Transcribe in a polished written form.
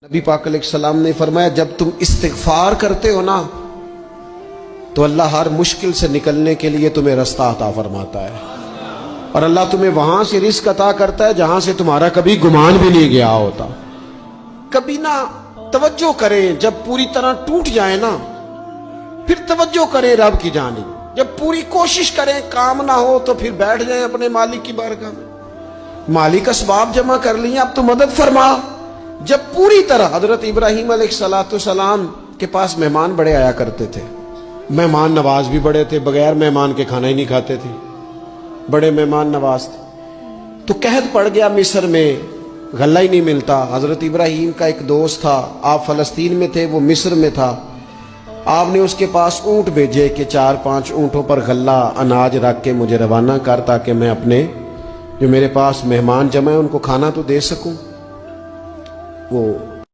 نبی پاک علیہ السلام نے فرمایا جب تم استغفار کرتے ہو نا تو اللہ ہر مشکل سے نکلنے کے لیے تمہیں رستہ عطا فرماتا ہے، اور اللہ تمہیں وہاں سے رزق عطا کرتا ہے جہاں سے تمہارا کبھی گمان بھی نہیں گیا ہوتا۔ کبھی نہ توجہ کریں، جب پوری طرح ٹوٹ جائیں نا پھر توجہ کریں رب کی جانب، جب پوری کوشش کریں کام نہ ہو تو پھر بیٹھ جائیں اپنے مالک کی بارگاہ میں، مالک اسباب جمع کر لیے اب تو مدد فرما۔ جب پوری طرح حضرت ابراہیم علیہ السلام کے پاس مہمان بڑے آیا کرتے تھے، مہمان نواز بھی بڑے تھے، بغیر مہمان کے کھانا ہی نہیں کھاتے تھے، بڑے مہمان نواز تھے۔ تو قحط پڑ گیا مصر میں، غلہ ہی نہیں ملتا۔ حضرت ابراہیم کا ایک دوست تھا، آپ فلسطین میں تھے، وہ مصر میں تھا۔ آپ نے اس کے پاس اونٹ بھیجے کہ 4-5 اونٹوں پر غلہ اناج رکھ کے مجھے روانہ کر تاکہ میں اپنے جو میرے پاس مہمان جمع ہیں ان کو کھانا تو دے سکوں۔ وہ